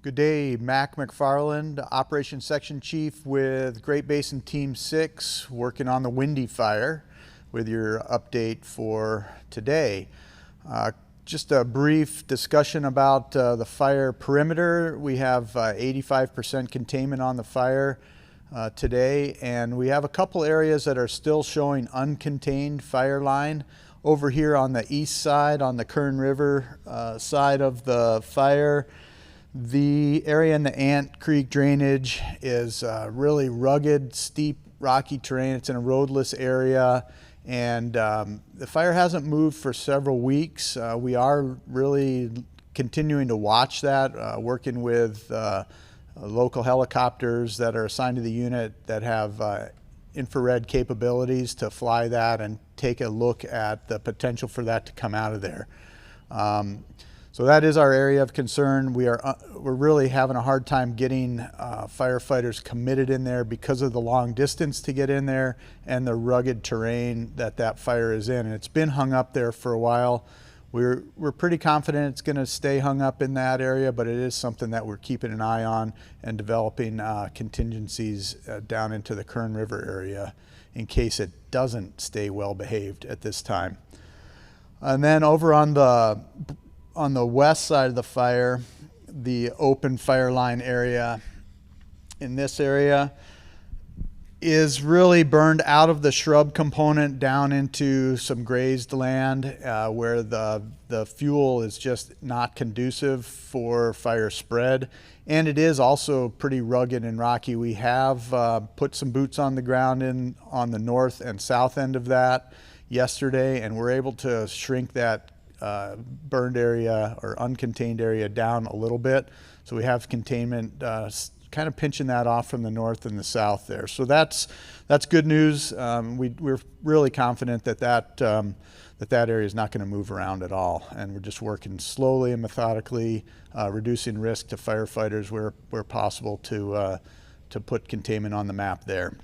Good day, Mack McFarland, Operations Section Chief with Great Basin Team 6, working on the WindyFire with your update for today. Just a brief discussion about the fire perimeter. We have 85% containment on the fire today, and we have a couple areas that are still showing uncontained fire line. Over here on the east side, on the Kern River side of the fire, the area in the Ant Creek drainage is really rugged, steep, rocky terrain. It's in a roadless area, and the fire hasn't moved for several weeks. We are really continuing to watch that, working with local helicopters that are assigned to the unit that have infrared capabilities to fly that and take a look at the potential for that to come out of there. So that is our area of concern. We're really having a hard time getting firefighters committed in there because of the long distance to get in there and the rugged terrain that fire is in. And it's been hung up there for a while. We're pretty confident it's going to stay hung up in that area, but it is something that we're keeping an eye on and developing contingencies down into the Kern River area in case it doesn't stay well behaved at this time. And then over on the west side of the fire, the open fire line area in this area is really burned out of the shrub component down into some grazed land where the fuel is just not conducive for fire spread. And it is also pretty rugged and rocky. We have put some boots on the ground on the north and south end of that yesterday, and we're able to shrink that burned area or uncontained area down a little bit. So we have containment kind of pinching that off from the north and the south there. So that's good news. We're really confident that area is not going to move around at all. And we're just working slowly and methodically, reducing risk to firefighters where possible to put containment on the map there.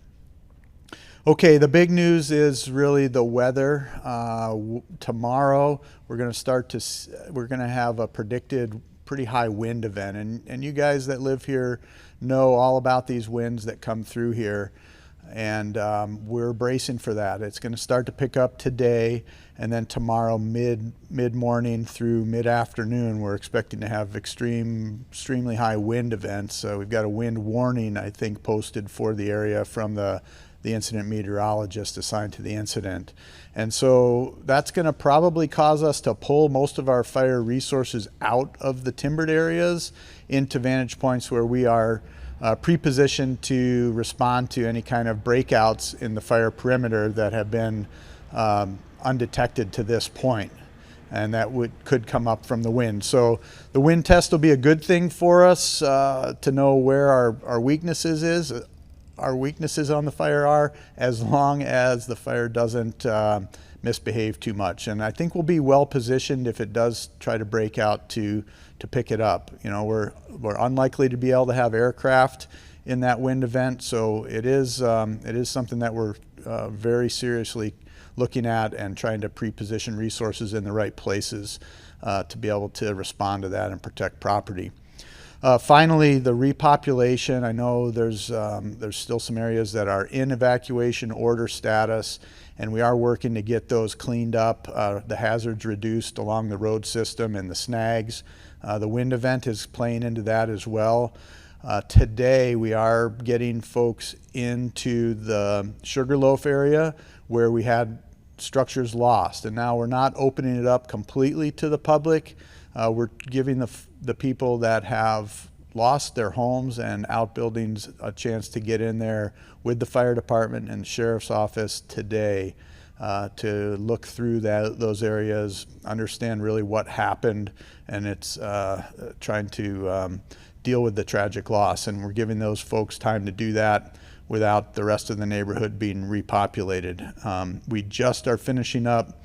Okay, the big news is really the weather. Tomorrow we're going to have a predicted pretty high wind event, and you guys that live here know all about these winds that come through here, and we're bracing for that. It's going to start to pick up today, and then tomorrow mid-morning through mid-afternoon we're expecting to have extremely high wind events. We've got a wind warning, I think, posted for the area from the incident meteorologist assigned to the incident. And so that's going to probably cause us to pull most of our fire resources out of the timbered areas into vantage points where we are pre-positioned to respond to any kind of breakouts in the fire perimeter that have been undetected to this point, and that could come up from the wind. So the wind test will be a good thing for us to know where our weaknesses on the fire are, as long as the fire doesn't misbehave too much. And I think we'll be well positioned if it does try to break out to pick it up. You know, we're unlikely to be able to have aircraft in that wind event, so it is something that we're very seriously looking at and trying to pre-position resources in the right places to be able to respond to that and protect property. Finally, the repopulation. I know there's still some areas that are in evacuation order status, and we are working to get those cleaned up, the hazards reduced along the road system and the snags. The wind event is playing into that as well. Today, we are getting folks into the Sugarloaf area where we had structures lost, and now we're not opening it up completely to the public. We're giving the people that have lost their homes and outbuildings a chance to get in there with the fire department and the sheriff's office today to look through those areas, understand really what happened, and it's trying to deal with the tragic loss. And we're giving those folks time to do that without the rest of the neighborhood being repopulated. We just are finishing up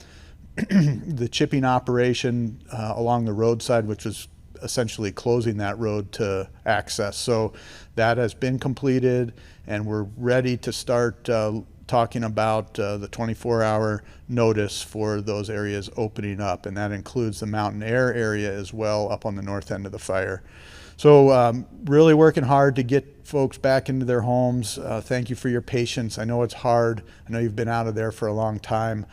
the chipping operation along the roadside, which was essentially closing that road to access. So that has been completed, and we're ready to start talking about the 24-hour notice for those areas opening up, and that includes the mountain air area as well up on the north end of the fire. So really working hard to get folks back into their homes. Thank you for your patience. I know it's hard. I know you've been out of there for a long time.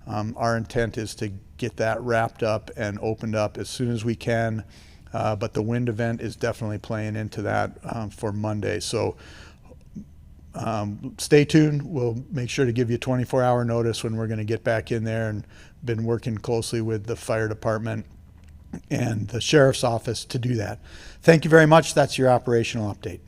Our intent is to get that wrapped up and opened up as soon as we can. But the wind event is definitely playing into that for Monday. So stay tuned. We'll make sure to give you 24-hour notice when we're going to get back in there, and been working closely with the fire department and the sheriff's office to do that. Thank you very much. That's your operational update.